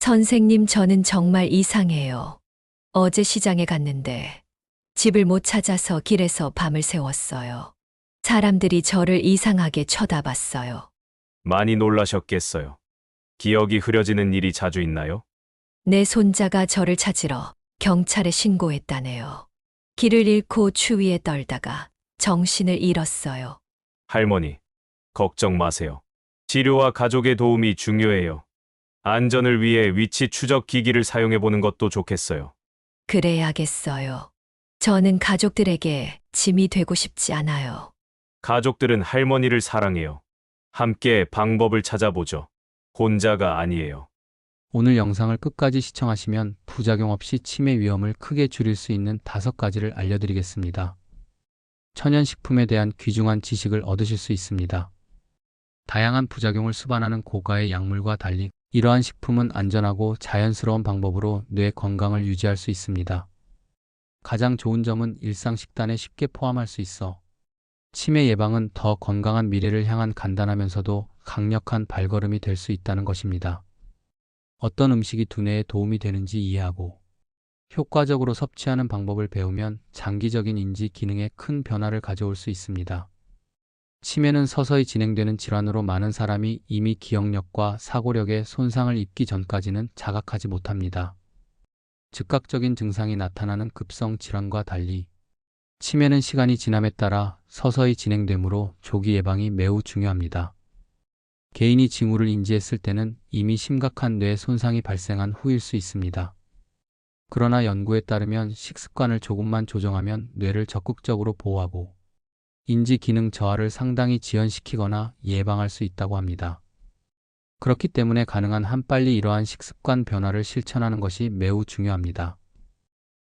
선생님, 저는 정말 이상해요. 어제 시장에 갔는데 집을 못 찾아서 길에서 밤을 새웠어요. 사람들이 저를 이상하게 쳐다봤어요. 많이 놀라셨겠어요. 기억이 흐려지는 일이 자주 있나요? 내 손자가 저를 찾으러 경찰에 신고했다네요. 길을 잃고 추위에 떨다가 정신을 잃었어요. 할머니, 걱정 마세요. 치료와 가족의 도움이 중요해요. 안전을 위해 위치 추적 기기를 사용해 보는 것도 좋겠어요. 그래야겠어요. 저는 가족들에게 짐이 되고 싶지 않아요. 가족들은 할머니를 사랑해요. 함께 방법을 찾아보죠. 혼자가 아니에요. 오늘 영상을 끝까지 시청하시면 부작용 없이 치매 위험을 크게 줄일 수 있는 5가지를 알려드리겠습니다. 천연식품에 대한 귀중한 지식을 얻으실 수 있습니다. 다양한 부작용을 수반하는 고가의 약물과 달리 이러한 식품은 안전하고 자연스러운 방법으로 뇌 건강을 유지할 수 있습니다. 가장 좋은 점은 일상 식단에 쉽게 포함할 수 있어 치매 예방은 더 건강한 미래를 향한 간단하면서도 강력한 발걸음이 될 수 있다는 것입니다. 어떤 음식이 두뇌에 도움이 되는지 이해하고 효과적으로 섭취하는 방법을 배우면 장기적인 인지 기능에 큰 변화를 가져올 수 있습니다. 치매는 서서히 진행되는 질환으로 많은 사람이 이미 기억력과 사고력에 손상을 입기 전까지는 자각하지 못합니다. 즉각적인 증상이 나타나는 급성 질환과 달리 치매는 시간이 지남에 따라 서서히 진행되므로 조기 예방이 매우 중요합니다. 개인이 징후를 인지했을 때는 이미 심각한 뇌 손상이 발생한 후일 수 있습니다. 그러나 연구에 따르면 식습관을 조금만 조정하면 뇌를 적극적으로 보호하고 인지 기능 저하를 상당히 지연시키거나 예방할 수 있다고 합니다. 그렇기 때문에 가능한 한 빨리 이러한 식습관 변화를 실천하는 것이 매우 중요합니다.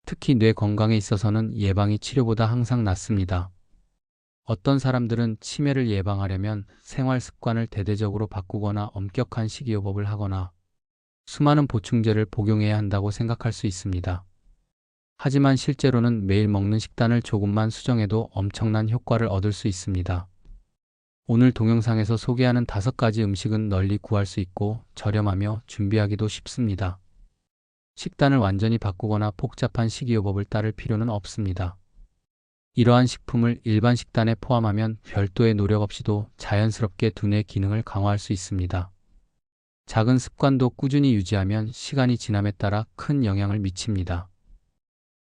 특히 뇌 건강에 있어서는 예방이 치료보다 항상 낫습니다. 어떤 사람들은 치매를 예방하려면 생활 습관을 대대적으로 바꾸거나 엄격한 식이요법을 하거나 수많은 보충제를 복용해야 한다고 생각할 수 있습니다. 하지만 실제로는 매일 먹는 식단을 조금만 수정해도 엄청난 효과를 얻을 수 있습니다. 오늘 동영상에서 소개하는 5가지 음식은 널리 구할 수 있고 저렴하며 준비하기도 쉽습니다. 식단을 완전히 바꾸거나 복잡한 식이요법을 따를 필요는 없습니다. 이러한 식품을 일반 식단에 포함하면 별도의 노력 없이도 자연스럽게 두뇌 기능을 강화할 수 있습니다. 작은 습관도 꾸준히 유지하면 시간이 지남에 따라 큰 영향을 미칩니다.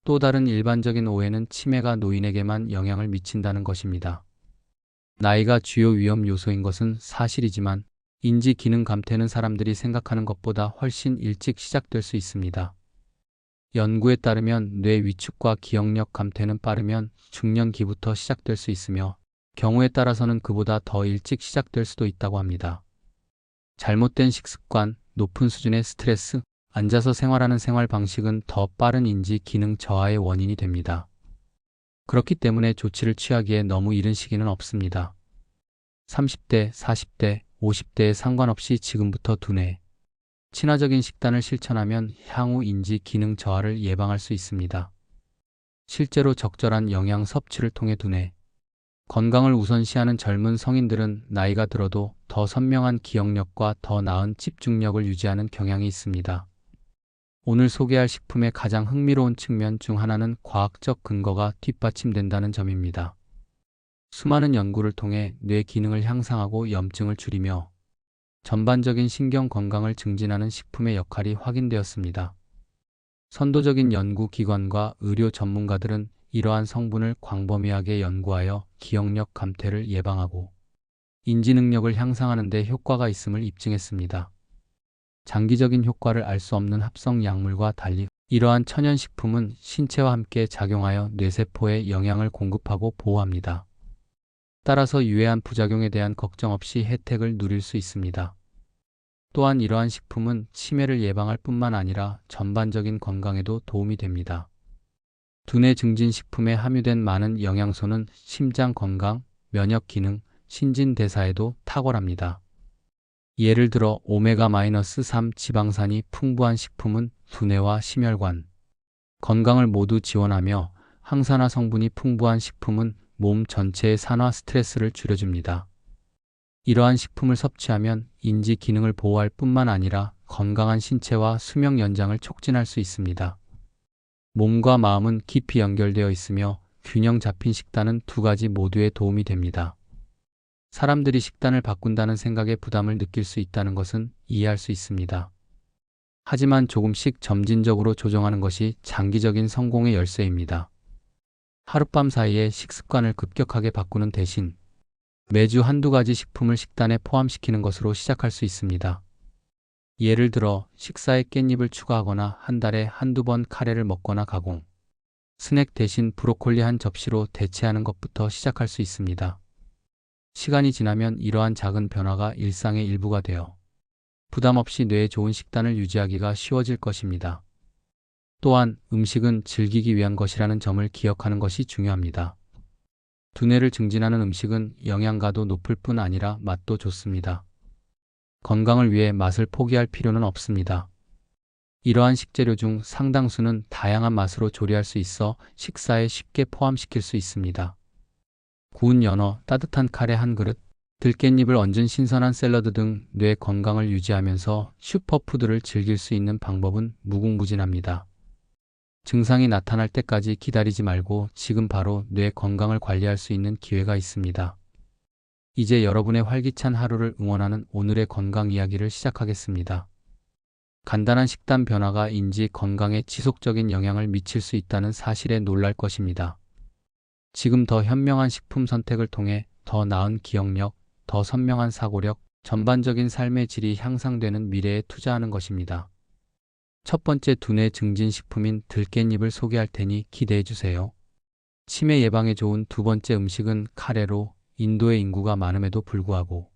또 다른 일반적인 오해는 치매가 노인에게만 영향을 미친다는 것입니다. 나이가 주요 위험 요소인 것은 사실이지만 인지 기능 감퇴는 사람들이 생각하는 것보다 훨씬 일찍 시작될 수 있습니다. 연구에 따르면 뇌 위축과 기억력 감퇴는 빠르면 중년기부터 시작될 수 있으며 경우에 따라서는 그보다 더 일찍 시작될 수도 있다고 합니다. 잘못된 식습관, 높은 수준의 스트레스, 앉아서 생활하는 생활 방식은 더 빠른 인지 기능 저하의 원인이 됩니다. 그렇기 때문에 조치를 취하기에 너무 이른 시기는 없습니다. 30대, 40대, 50대에 상관없이 지금부터 두뇌 친화적인 식단을 실천하면 향후 인지 기능 저하를 예방할 수 있습니다. 실제로 적절한 영양 섭취를 통해 두뇌 건강을 우선시하는 젊은 성인들은 나이가 들어도 더 선명한 기억력과 더 나은 집중력을 유지하는 경향이 있습니다. 오늘 소개할 식품의 가장 흥미로운 측면 중 하나는 과학적 근거가 뒷받침된다는 점입니다. 수많은 연구를 통해 뇌 기능을 향상하고 염증을 줄이며 전반적인 신경 건강을 증진하는 식품의 역할이 확인되었습니다. 선도적인 연구기관과 의료 전문가들은 이러한 성분을 광범위하게 연구하여 기억력 감퇴를 예방하고 인지 능력을 향상하는 데 효과가 있음을 입증했습니다. 장기적인 효과를 알 수 없는 합성 약물과 달리 이러한 천연식품은 신체와 함께 작용하여 뇌세포에 영양을 공급하고 보호합니다. 따라서 유해한 부작용에 대한 걱정 없이 혜택을 누릴 수 있습니다. 또한 이러한 식품은 치매를 예방할 뿐만 아니라 전반적인 건강에도 도움이 됩니다. 두뇌 증진 식품에 함유된 많은 영양소는 심장 건강, 면역 기능, 신진대사에도 탁월합니다. 예를 들어 오메가-3 지방산이 풍부한 식품은 두뇌와 심혈관, 건강을 모두 지원하며 항산화 성분이 풍부한 식품은 몸 전체의 산화 스트레스를 줄여줍니다. 이러한 식품을 섭취하면 인지 기능을 보호할 뿐만 아니라 건강한 신체와 수명 연장을 촉진할 수 있습니다. 몸과 마음은 깊이 연결되어 있으며 균형 잡힌 식단은 두 가지 모두에 도움이 됩니다. 사람들이 식단을 바꾼다는 생각에 부담을 느낄 수 있다는 것은 이해할 수 있습니다. 하지만 조금씩 점진적으로 조정하는 것이 장기적인 성공의 열쇠입니다. 하룻밤 사이에 식습관을 급격하게 바꾸는 대신 매주 한두 가지 식품을 식단에 포함시키는 것으로 시작할 수 있습니다. 예를 들어 식사에 깻잎을 추가하거나 한 달에 한두 번 카레를 먹거나 가공, 스낵 대신 브로콜리 한 접시로 대체하는 것부터 시작할 수 있습니다. 시간이 지나면 이러한 작은 변화가 일상의 일부가 되어 부담 없이 뇌에 좋은 식단을 유지하기가 쉬워질 것입니다. 또한 음식은 즐기기 위한 것이라는 점을 기억하는 것이 중요합니다. 두뇌를 증진하는 음식은 영양가도 높을 뿐 아니라 맛도 좋습니다. 건강을 위해 맛을 포기할 필요는 없습니다. 이러한 식재료 중 상당수는 다양한 맛으로 조리할 수 있어 식사에 쉽게 포함시킬 수 있습니다. 구운 연어, 따뜻한 카레 한 그릇, 들깻잎을 얹은 신선한 샐러드 등 뇌 건강을 유지하면서 슈퍼푸드를 즐길 수 있는 방법은 무궁무진합니다. 증상이 나타날 때까지 기다리지 말고 지금 바로 뇌 건강을 관리할 수 있는 기회가 있습니다. 이제 여러분의 활기찬 하루를 응원하는 오늘의 건강 이야기를 시작하겠습니다. 간단한 식단 변화가 인지 건강에 지속적인 영향을 미칠 수 있다는 사실에 놀랄 것입니다. 지금 더 현명한 식품 선택을 통해 더 나은 기억력, 더 선명한 사고력, 전반적인 삶의 질이 향상되는 미래에 투자하는 것입니다. 첫 번째 두뇌 증진 식품인 들깻잎을 소개할 테니 기대해 주세요. 치매 예방에 좋은 두 번째 음식은 카레로 인도의 인구가 많음에도 불구하고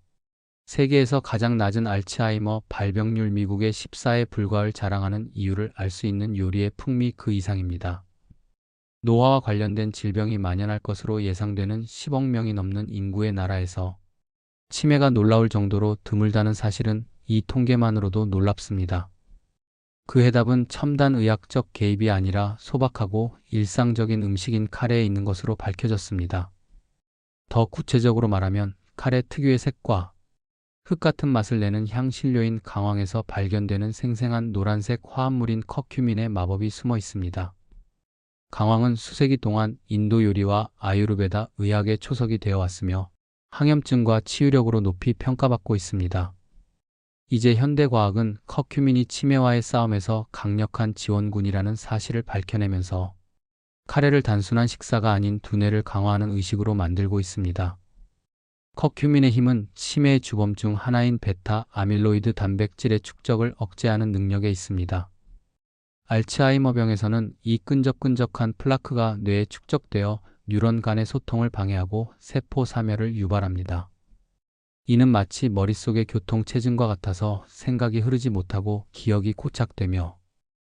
세계에서 가장 낮은 알츠하이머 발병률 미국의 14에 불과를 자랑하는 이유를 알 수 있는 요리의 풍미 그 이상입니다. 노화와 관련된 질병이 만연할 것으로 예상되는 10억 명이 넘는 인구의 나라에서 치매가 놀라울 정도로 드물다는 사실은 이 통계만으로도 놀랍습니다. 그 해답은 첨단 의학적 개입이 아니라 소박하고 일상적인 음식인 카레에 있는 것으로 밝혀졌습니다. 더 구체적으로 말하면 카레 특유의 색과 흙 같은 맛을 내는 향신료인 강황에서 발견되는 생생한 노란색 화합물인 커큐민의 마법이 숨어 있습니다. 강황은 수세기 동안 인도 요리와 아유르베다 의학의 초석이 되어 왔으며 항염증과 치유력으로 높이 평가받고 있습니다. 이제 현대과학은 커큐민이 치매와의 싸움에서 강력한 지원군이라는 사실을 밝혀내면서 카레를 단순한 식사가 아닌 두뇌를 강화하는 의식으로 만들고 있습니다. 커큐민의 힘은 치매의 주범 중 하나인 베타 아밀로이드 단백질의 축적을 억제하는 능력에 있습니다. 알츠하이머병에서는 이 끈적끈적한 플라크가 뇌에 축적되어 뉴런 간의 소통을 방해하고 세포 사멸을 유발합니다. 이는 마치 머릿속의 교통체증과 같아서 생각이 흐르지 못하고 기억이 고착되며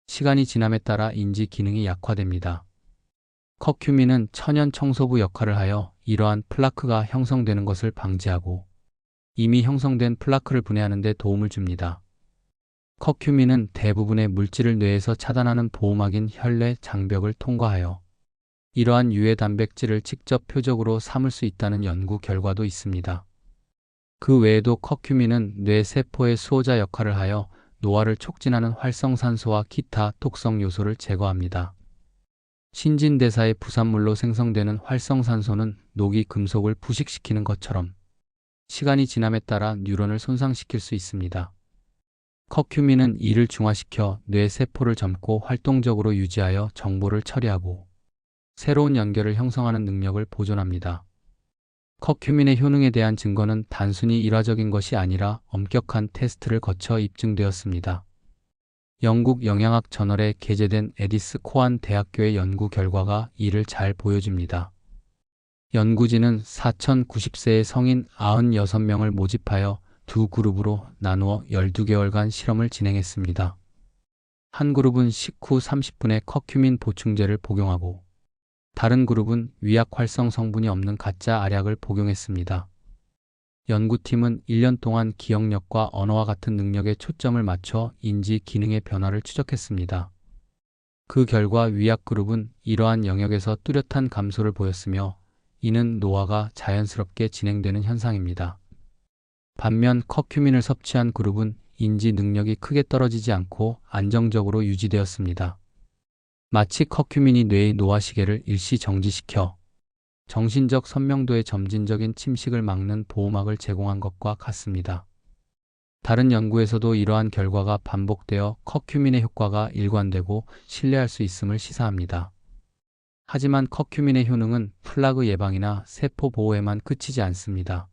시간이 지남에 따라 인지 기능이 약화됩니다. 커큐민은 천연 청소부 역할을 하여 이러한 플라크가 형성되는 것을 방지하고 이미 형성된 플라크를 분해하는 데 도움을 줍니다. 커큐민은 대부분의 물질을 뇌에서 차단하는 보호막인 혈내 장벽을 통과하여 이러한 유해 단백질을 직접 표적으로 삼을 수 있다는 연구 결과도 있습니다. 그 외에도 커큐민은 뇌 세포의 수호자 역할을 하여 노화를 촉진하는 활성산소와 기타 독성 요소를 제거합니다. 신진대사의 부산물로 생성되는 활성산소는 녹이 금속을 부식시키는 것처럼 시간이 지남에 따라 뉴런을 손상시킬 수 있습니다. 커큐민은 이를 중화시켜 뇌 세포를 젊고 활동적으로 유지하여 정보를 처리하고 새로운 연결을 형성하는 능력을 보존합니다. 커큐민의 효능에 대한 증거는 단순히 일화적인 것이 아니라 엄격한 테스트를 거쳐 입증되었습니다. 영국 영양학 저널에 게재된 에디스 코안 대학교의 연구 결과가 이를 잘 보여줍니다. 연구진은 4,090세의 성인 96명을 모집하여 두 그룹으로 나누어 12개월간 실험을 진행했습니다. 한 그룹은 식후 30분에 커큐민 보충제를 복용하고 다른 그룹은 위약 활성 성분이 없는 가짜 알약을 복용했습니다. 연구팀은 1년 동안 기억력과 언어와 같은 능력에 초점을 맞춰 인지 기능의 변화를 추적했습니다. 그 결과 위약 그룹은 이러한 영역에서 뚜렷한 감소를 보였으며 이는 노화가 자연스럽게 진행되는 현상입니다. 반면 커큐민을 섭취한 그룹은 인지 능력이 크게 떨어지지 않고 안정적으로 유지되었습니다. 마치 커큐민이 뇌의 노화 시계를 일시 정지시켜 정신적 선명도의 점진적인 침식을 막는 보호막을 제공한 것과 같습니다. 다른 연구에서도 이러한 결과가 반복되어 커큐민의 효과가 일관되고 신뢰할 수 있음을 시사합니다. 하지만 커큐민의 효능은 플라그 예방이나 세포 보호에만 그치지 않습니다.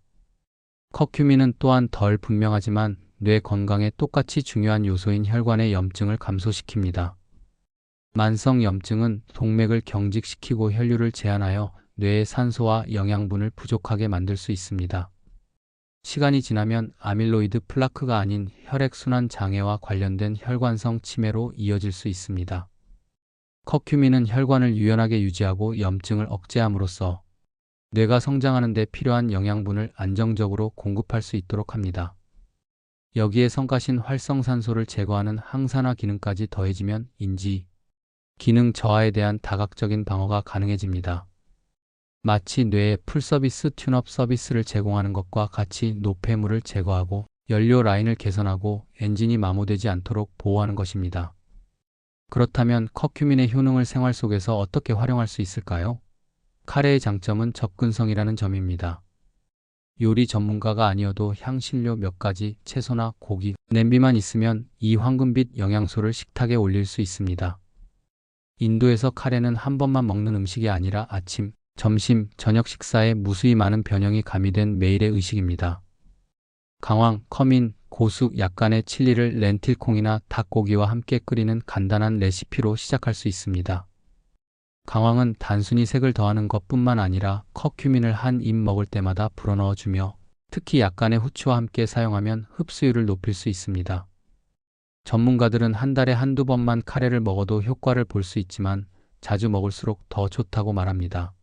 커큐민은 또한 덜 분명하지만 뇌 건강에 똑같이 중요한 요소인 혈관의 염증을 감소시킵니다. 만성 염증은 동맥을 경직시키고 혈류를 제한하여 뇌의 산소와 영양분을 부족하게 만들 수 있습니다. 시간이 지나면 아밀로이드 플라크가 아닌 혈액순환 장애와 관련된 혈관성 치매로 이어질 수 있습니다. 커큐민은 혈관을 유연하게 유지하고 염증을 억제함으로써 뇌가 성장하는 데 필요한 영양분을 안정적으로 공급할 수 있도록 합니다. 여기에 성가신 활성산소를 제거하는 항산화 기능까지 더해지면 인지, 기능 저하에 대한 다각적인 방어가 가능해집니다. 마치 뇌에 풀서비스 튠업 서비스를 제공하는 것과 같이 노폐물을 제거하고 연료 라인을 개선하고 엔진이 마모되지 않도록 보호하는 것입니다. 그렇다면 커큐민의 효능을 생활 속에서 어떻게 활용할 수 있을까요? 카레의 장점은 접근성이라는 점입니다. 요리 전문가가 아니어도 향신료 몇 가지, 채소나 고기, 냄비만 있으면 이 황금빛 영양소를 식탁에 올릴 수 있습니다. 인도에서 카레는 한 번만 먹는 음식이 아니라 아침, 점심, 저녁 식사에 무수히 많은 변형이 가미된 매일의 의식입니다. 강황, 커민, 고수, 약간의 칠리를 렌틸콩이나 닭고기와 함께 끓이는 간단한 레시피로 시작할 수 있습니다. 강황은 단순히 색을 더하는 것뿐만 아니라 커큐민을 한 입 먹을 때마다 불어넣어주며 특히 약간의 후추와 함께 사용하면 흡수율을 높일 수 있습니다. 전문가들은 한 달에 한두 번만 카레를 먹어도 효과를 볼 수 있지만 자주 먹을수록 더 좋다고 말합니다.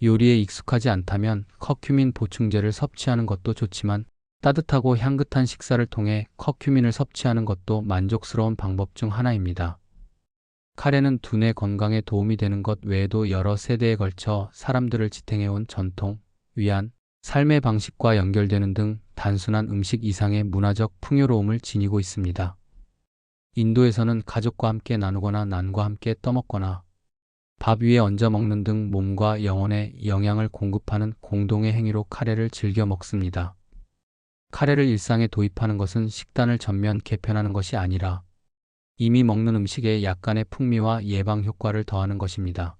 요리에 익숙하지 않다면 커큐민 보충제를 섭취하는 것도 좋지만 따뜻하고 향긋한 식사를 통해 커큐민을 섭취하는 것도 만족스러운 방법 중 하나입니다. 카레는 두뇌 건강에 도움이 되는 것 외에도 여러 세대에 걸쳐 사람들을 지탱해온 전통, 위안, 삶의 방식과 연결되는 등 단순한 음식 이상의 문화적 풍요로움을 지니고 있습니다. 인도에서는 가족과 함께 나누거나 난과 함께 떠먹거나 밥 위에 얹어 먹는 등 몸과 영혼에 영양을 공급하는 공동의 행위로 카레를 즐겨 먹습니다. 카레를 일상에 도입하는 것은 식단을 전면 개편하는 것이 아니라 이미 먹는 음식에 약간의 풍미와 예방 효과를 더하는 것입니다.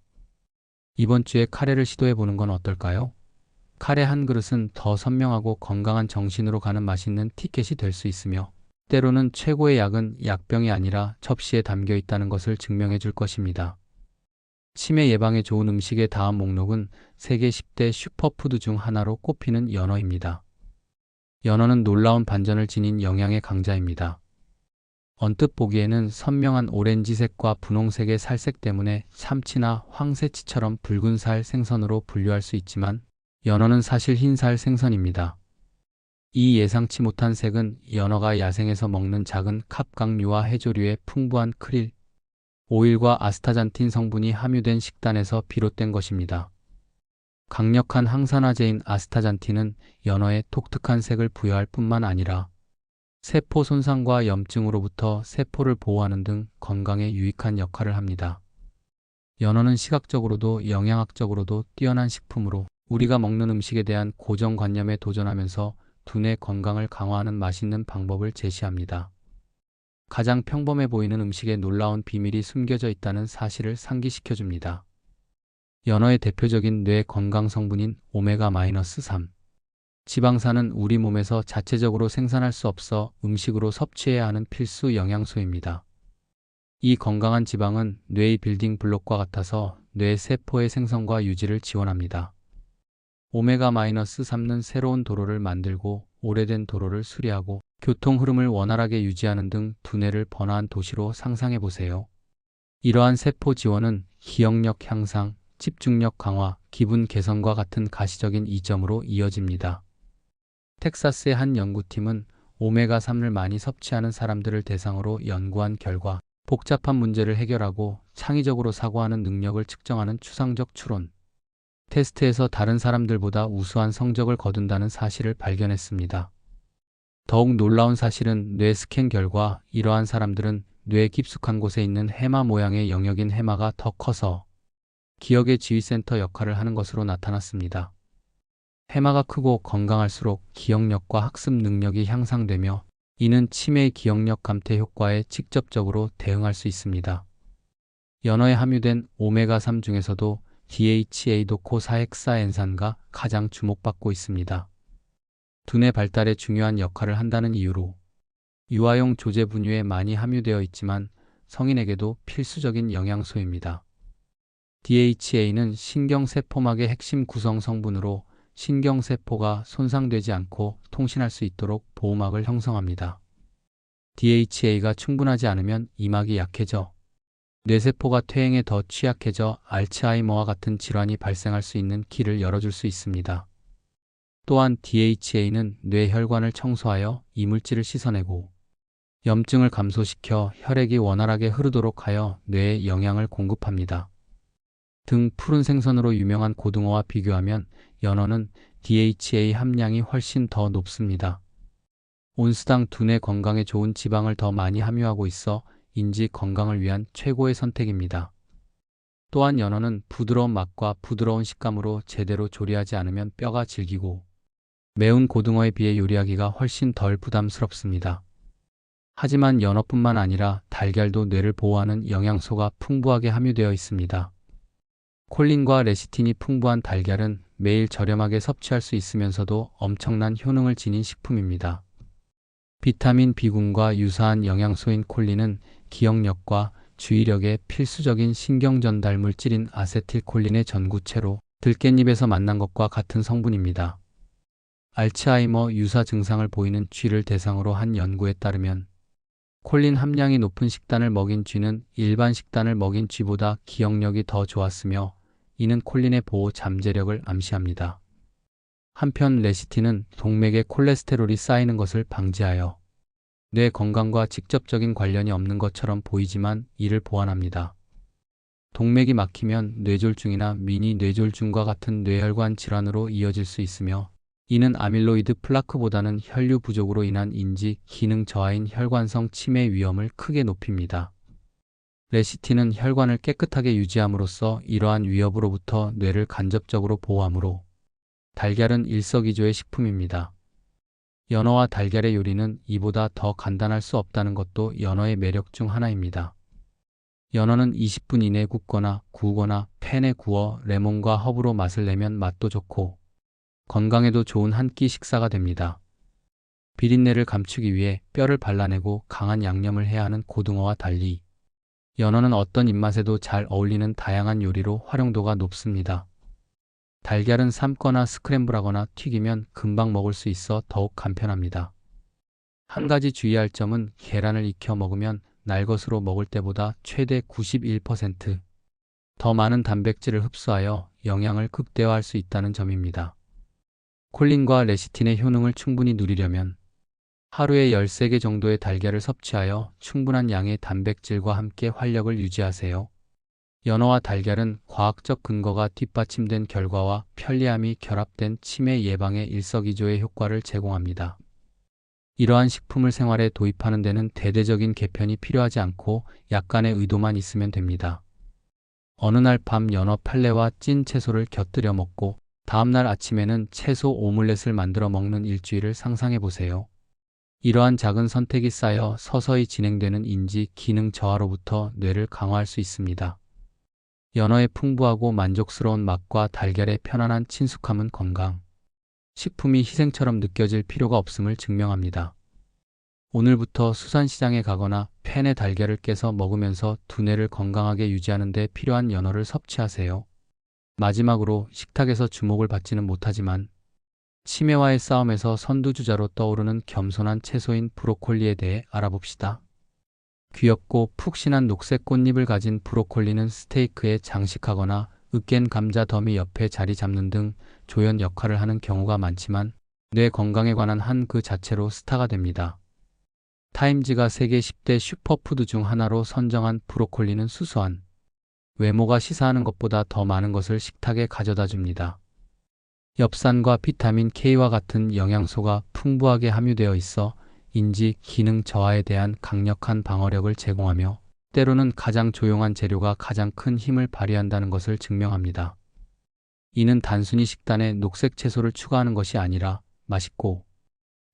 이번 주에 카레를 시도해 보는 건 어떨까요? 카레 한 그릇은 더 선명하고 건강한 정신으로 가는 맛있는 티켓이 될 수 있으며 때로는 최고의 약은 약병이 아니라 접시에 담겨 있다는 것을 증명해 줄 것입니다. 치매 예방에 좋은 음식의 다음 목록은 세계 10대 슈퍼푸드 중 하나로 꼽히는 연어입니다. 연어는 놀라운 반전을 지닌 영양의 강자입니다. 언뜻 보기에는 선명한 오렌지색과 분홍색의 살색 때문에 참치나 황새치처럼 붉은 살 생선으로 분류할 수 있지만 연어는 사실 흰살 생선입니다. 이 예상치 못한 색은 연어가 야생에서 먹는 작은 갑각류와 해조류의 풍부한 크릴, 오일과 아스타잔틴 성분이 함유된 식단에서 비롯된 것입니다. 강력한 항산화제인 아스타잔틴은 연어에 독특한 색을 부여할 뿐만 아니라 세포 손상과 염증으로부터 세포를 보호하는 등 건강에 유익한 역할을 합니다. 연어는 시각적으로도 영양학적으로도 뛰어난 식품으로 우리가 먹는 음식에 대한 고정관념에 도전하면서 두뇌 건강을 강화하는 맛있는 방법을 제시합니다. 가장 평범해 보이는 음식에 놀라운 비밀이 숨겨져 있다는 사실을 상기시켜줍니다. 연어의 대표적인 뇌 건강 성분인 오메가-3 지방산은 우리 몸에서 자체적으로 생산할 수 없어 음식으로 섭취해야 하는 필수 영양소입니다. 이 건강한 지방은 뇌의 빌딩 블록과 같아서 뇌 세포의 생성과 유지를 지원합니다. 오메가-3는 새로운 도로를 만들고 오래된 도로를 수리하고 교통 흐름을 원활하게 유지하는 등 두뇌를 번화한 도시로 상상해 보세요. 이러한 세포 지원은 기억력 향상, 집중력 강화, 기분 개선과 같은 가시적인 이점으로 이어집니다. 텍사스의 한 연구팀은 오메가3를 많이 섭취하는 사람들을 대상으로 연구한 결과 복잡한 문제를 해결하고 창의적으로 사고하는 능력을 측정하는 추상적 추론 테스트에서 다른 사람들보다 우수한 성적을 거둔다는 사실을 발견했습니다. 더욱 놀라운 사실은 뇌 스캔 결과 이러한 사람들은 뇌 깊숙한 곳에 있는 해마 모양의 영역인 해마가 더 커서 기억의 지휘센터 역할을 하는 것으로 나타났습니다. 해마가 크고 건강할수록 기억력과 학습 능력이 향상되며 이는 치매 기억력 감퇴 효과에 직접적으로 대응할 수 있습니다. 연어에 함유된 오메가3 중에서도 DHA 도코사헥사엔산가 가장 주목받고 있습니다. 두뇌 발달에 중요한 역할을 한다는 이유로 유아용 조제 분유에 많이 함유되어 있지만 성인에게도 필수적인 영양소입니다. DHA는 신경세포막의 핵심 구성 성분으로 신경세포가 손상되지 않고 통신할 수 있도록 보호막을 형성합니다. DHA가 충분하지 않으면 이막이 약해져 뇌세포가 퇴행에 더 취약해져 알츠하이머와 같은 질환이 발생할 수 있는 길을 열어줄 수 있습니다. 또한 DHA는 뇌혈관을 청소하여 이물질을 씻어내고 염증을 감소시켜 혈액이 원활하게 흐르도록 하여 뇌에 영양을 공급합니다. 등 푸른 생선으로 유명한 고등어와 비교하면 연어는 DHA 함량이 훨씬 더 높습니다. 온스당 두뇌 건강에 좋은 지방을 더 많이 함유하고 있어 인지 건강을 위한 최고의 선택입니다. 또한 연어는 부드러운 맛과 부드러운 식감으로 제대로 조리하지 않으면 뼈가 질기고 매운 고등어에 비해 요리하기가 훨씬 덜 부담스럽습니다. 하지만 연어뿐만 아니라 달걀도 뇌를 보호하는 영양소가 풍부하게 함유되어 있습니다. 콜린과 레시틴이 풍부한 달걀은 매일 저렴하게 섭취할 수 있으면서도 엄청난 효능을 지닌 식품입니다. 비타민 B군과 유사한 영양소인 콜린은 기억력과 주의력에 필수적인 신경전달 물질인 아세틸콜린의 전구체로 들깻잎에서 만난 것과 같은 성분입니다. 알츠하이머 유사 증상을 보이는 쥐를 대상으로 한 연구에 따르면 콜린 함량이 높은 식단을 먹인 쥐는 일반 식단을 먹인 쥐보다 기억력이 더 좋았으며 이는 콜린의 보호 잠재력을 암시합니다. 한편 레시틴은 동맥에 콜레스테롤이 쌓이는 것을 방지하여 뇌 건강과 직접적인 관련이 없는 것처럼 보이지만 이를 보완합니다. 동맥이 막히면 뇌졸중이나 미니 뇌졸중과 같은 뇌혈관 질환으로 이어질 수 있으며 이는 아밀로이드 플라크보다는 혈류 부족으로 인한 인지 기능 저하인 혈관성 치매 위험을 크게 높입니다. 레시틴은 혈관을 깨끗하게 유지함으로써 이러한 위협으로부터 뇌를 간접적으로 보호하므로 달걀은 일석이조의 식품입니다. 연어와 달걀의 요리는 이보다 더 간단할 수 없다는 것도 연어의 매력 중 하나입니다. 연어는 20분 이내에 굽거나 구우거나 팬에 구워 레몬과 허브로 맛을 내면 맛도 좋고 건강에도 좋은 한 끼 식사가 됩니다. 비린내를 감추기 위해 뼈를 발라내고 강한 양념을 해야 하는 고등어와 달리 연어는 어떤 입맛에도 잘 어울리는 다양한 요리로 활용도가 높습니다. 달걀은 삶거나 스크램블하거나 튀기면 금방 먹을 수 있어 더욱 간편합니다. 한 가지 주의할 점은 계란을 익혀 먹으면 날것으로 먹을 때보다 최대 91% 더 많은 단백질을 흡수하여 영양을 극대화할 수 있다는 점입니다. 콜린과 레시틴의 효능을 충분히 누리려면 하루에 13개 정도의 달걀을 섭취하여 충분한 양의 단백질과 함께 활력을 유지하세요. 연어와 달걀은 과학적 근거가 뒷받침된 결과와 편리함이 결합된 치매 예방에 일석이조의 효과를 제공합니다. 이러한 식품을 생활에 도입하는 데는 대대적인 개편이 필요하지 않고 약간의 의도만 있으면 됩니다. 어느 날 밤 연어 팔레와 찐 채소를 곁들여 먹고 다음날 아침에는 채소 오믈렛을 만들어 먹는 일주일을 상상해 보세요. 이러한 작은 선택이 쌓여 서서히 진행되는 인지 기능 저하로부터 뇌를 강화할 수 있습니다. 연어의 풍부하고 만족스러운 맛과 달걀의 편안한 친숙함은 건강, 식품이 희생처럼 느껴질 필요가 없음을 증명합니다. 오늘부터 수산시장에 가거나 팬에 달걀을 깨서 먹으면서 두뇌를 건강하게 유지하는 데 필요한 연어를 섭취하세요. 마지막으로 식탁에서 주목을 받지는 못하지만 치매와의 싸움에서 선두주자로 떠오르는 겸손한 채소인 브로콜리에 대해 알아봅시다. 귀엽고 푹신한 녹색 꽃잎을 가진 브로콜리는 스테이크에 장식하거나 으깬 감자 더미 옆에 자리 잡는 등 조연 역할을 하는 경우가 많지만 뇌 건강에 관한 한 그 자체로 스타가 됩니다. 타임지가 세계 10대 슈퍼푸드 중 하나로 선정한 브로콜리는 수수한 외모가 시사하는 것보다 더 많은 것을 식탁에 가져다 줍니다. 엽산과 비타민 K와 같은 영양소가 풍부하게 함유되어 있어 인지 기능 저하에 대한 강력한 방어력을 제공하며 때로는 가장 조용한 재료가 가장 큰 힘을 발휘한다는 것을 증명합니다. 이는 단순히 식단에 녹색 채소를 추가하는 것이 아니라 맛있고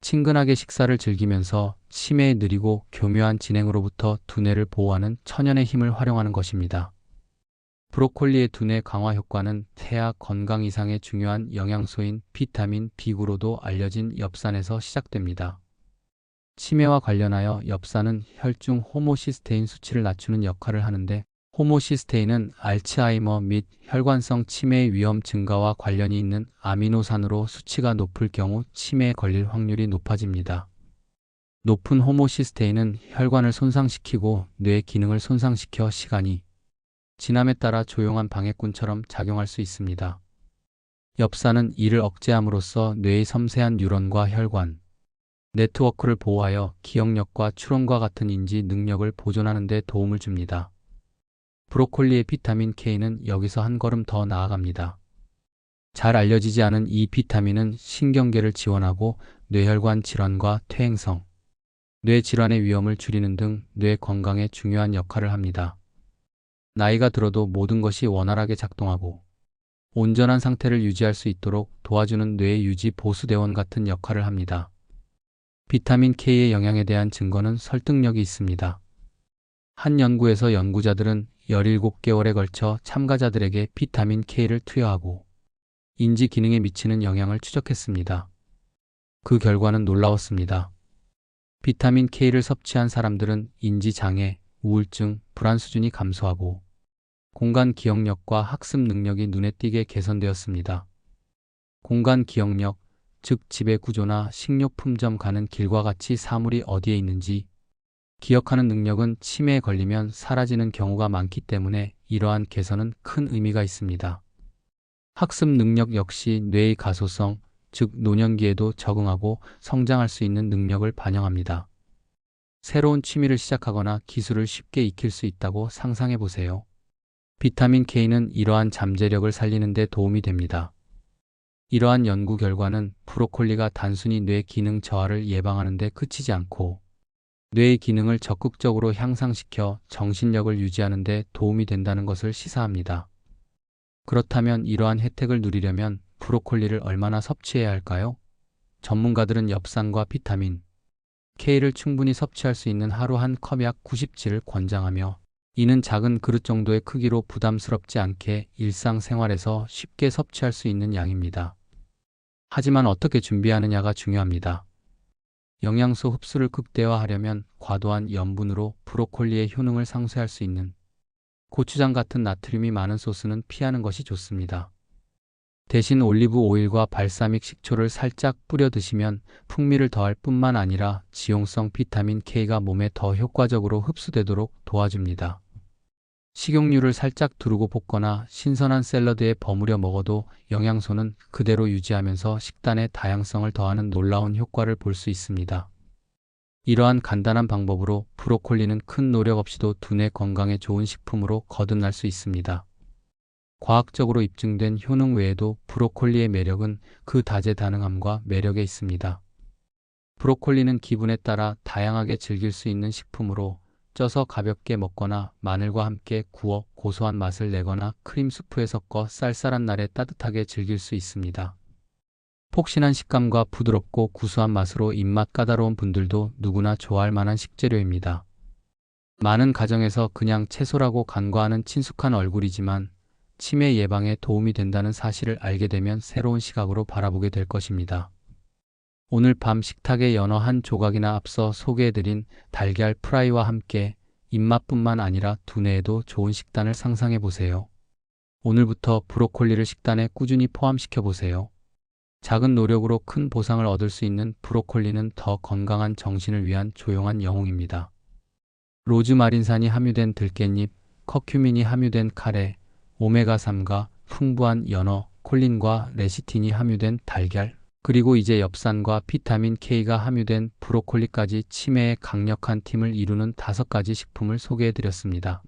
친근하게 식사를 즐기면서 치매의 느리고 교묘한 진행으로부터 두뇌를 보호하는 천연의 힘을 활용하는 것입니다. 브로콜리의 두뇌 강화 효과는 태아 건강 이상의 중요한 영양소인 비타민 B9로도 알려진 엽산에서 시작됩니다. 치매와 관련하여 엽산은 혈중 호모시스테인 수치를 낮추는 역할을 하는데, 호모시스테인은 알츠하이머 및 혈관성 치매의 위험 증가와 관련이 있는 아미노산으로 수치가 높을 경우 치매에 걸릴 확률이 높아집니다. 높은 호모시스테인은 혈관을 손상시키고 뇌 기능을 손상시켜 시간이 지남에 따라 조용한 방해꾼처럼 작용할 수 있습니다. 엽산은 이를 억제함으로써 뇌의 섬세한 뉴런과 혈관 네트워크를 보호하여 기억력과 추론과 같은 인지 능력을 보존하는 데 도움을 줍니다. 브로콜리의 비타민 K는 여기서 한 걸음 더 나아갑니다. 잘 알려지지 않은 이 비타민은 신경계를 지원하고 뇌혈관 질환과 퇴행성, 뇌 질환의 위험을 줄이는 등 뇌 건강에 중요한 역할을 합니다. 나이가 들어도 모든 것이 원활하게 작동하고 온전한 상태를 유지할 수 있도록 도와주는 뇌 유지 보수대원 같은 역할을 합니다. 비타민 K의 영향에 대한 증거는 설득력이 있습니다. 한 연구에서 연구자들은 17개월에 걸쳐 참가자들에게 비타민 K를 투여하고 인지 기능에 미치는 영향을 추적했습니다. 그 결과는 놀라웠습니다. 비타민 K를 섭취한 사람들은 인지 장애, 우울증, 불안 수준이 감소하고 공간 기억력과 학습 능력이 눈에 띄게 개선되었습니다. 공간 기억력, 즉 집의 구조나 식료품점 가는 길과 같이 사물이 어디에 있는지 기억하는 능력은 치매에 걸리면 사라지는 경우가 많기 때문에 이러한 개선은 큰 의미가 있습니다. 학습 능력 역시 뇌의 가소성, 즉 노년기에도 적응하고 성장할 수 있는 능력을 반영합니다. 새로운 취미를 시작하거나 기술을 쉽게 익힐 수 있다고 상상해 보세요. 비타민 K는 이러한 잠재력을 살리는 데 도움이 됩니다. 이러한 연구 결과는 브로콜리가 단순히 뇌 기능 저하를 예방하는 데 그치지 않고 뇌의 기능을 적극적으로 향상시켜 정신력을 유지하는 데 도움이 된다는 것을 시사합니다. 그렇다면 이러한 혜택을 누리려면 브로콜리를 얼마나 섭취해야 할까요? 전문가들은 엽산과 비타민 K를 충분히 섭취할 수 있는 하루 한 컵 약 90g을 권장하며, 이는 작은 그릇 정도의 크기로 부담스럽지 않게 일상생활에서 쉽게 섭취할 수 있는 양입니다. 하지만 어떻게 준비하느냐가 중요합니다. 영양소 흡수를 극대화하려면 과도한 염분으로 브로콜리의 효능을 상쇄할 수 있는 고추장 같은 나트륨이 많은 소스는 피하는 것이 좋습니다. 대신 올리브 오일과 발사믹 식초를 살짝 뿌려 드시면 풍미를 더할 뿐만 아니라 지용성 비타민 K가 몸에 더 효과적으로 흡수되도록 도와줍니다. 식용유를 살짝 두르고 볶거나 신선한 샐러드에 버무려 먹어도 영양소는 그대로 유지하면서 식단의 다양성을 더하는 놀라운 효과를 볼 수 있습니다. 이러한 간단한 방법으로 브로콜리는 큰 노력 없이도 두뇌 건강에 좋은 식품으로 거듭날 수 있습니다. 과학적으로 입증된 효능 외에도 브로콜리의 매력은 그 다재다능함과 매력에 있습니다. 브로콜리는 기분에 따라 다양하게 즐길 수 있는 식품으로 쪄서 가볍게 먹거나 마늘과 함께 구워 고소한 맛을 내거나 크림 수프에 섞어 쌀쌀한 날에 따뜻하게 즐길 수 있습니다. 폭신한 식감과 부드럽고 구수한 맛으로 입맛 까다로운 분들도 누구나 좋아할 만한 식재료입니다. 많은 가정에서 그냥 채소라고 간과하는 친숙한 얼굴이지만 치매 예방에 도움이 된다는 사실을 알게 되면 새로운 시각으로 바라보게 될 것입니다. 오늘 밤 식탁에 연어 한 조각이나 앞서 소개해드린 달걀 프라이와 함께 입맛뿐만 아니라 두뇌에도 좋은 식단을 상상해 보세요. 오늘부터 브로콜리를 식단에 꾸준히 포함시켜 보세요. 작은 노력으로 큰 보상을 얻을 수 있는 브로콜리는 더 건강한 정신을 위한 조용한 영웅입니다. 로즈마린산이 함유된 들깻잎, 커큐민이 함유된 카레, 오메가3가 풍부한 연어, 콜린과 레시틴이 함유된 달걀, 그리고 이제 엽산과 비타민 K가 함유된 브로콜리까지 치매의 강력한 팀을 이루는 5가지 식품을 소개해드렸습니다.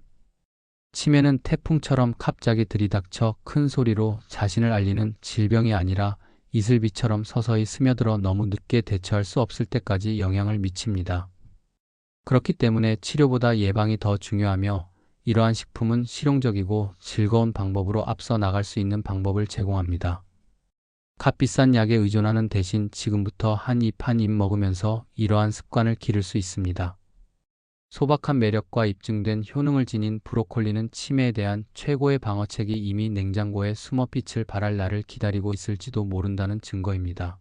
치매는 태풍처럼 갑자기 들이닥쳐 큰 소리로 자신을 알리는 질병이 아니라 이슬비처럼 서서히 스며들어 너무 늦게 대처할 수 없을 때까지 영향을 미칩니다. 그렇기 때문에 치료보다 예방이 더 중요하며 이러한 식품은 실용적이고 즐거운 방법으로 앞서 나갈 수 있는 방법을 제공합니다. 값비싼 약에 의존하는 대신 지금부터 한 입 한 입 먹으면서 이러한 습관을 기를 수 있습니다. 소박한 매력과 입증된 효능을 지닌 브로콜리는 치매에 대한 최고의 방어책이 이미 냉장고에 숨어 빛을 발할 날을 기다리고 있을지도 모른다는 증거입니다.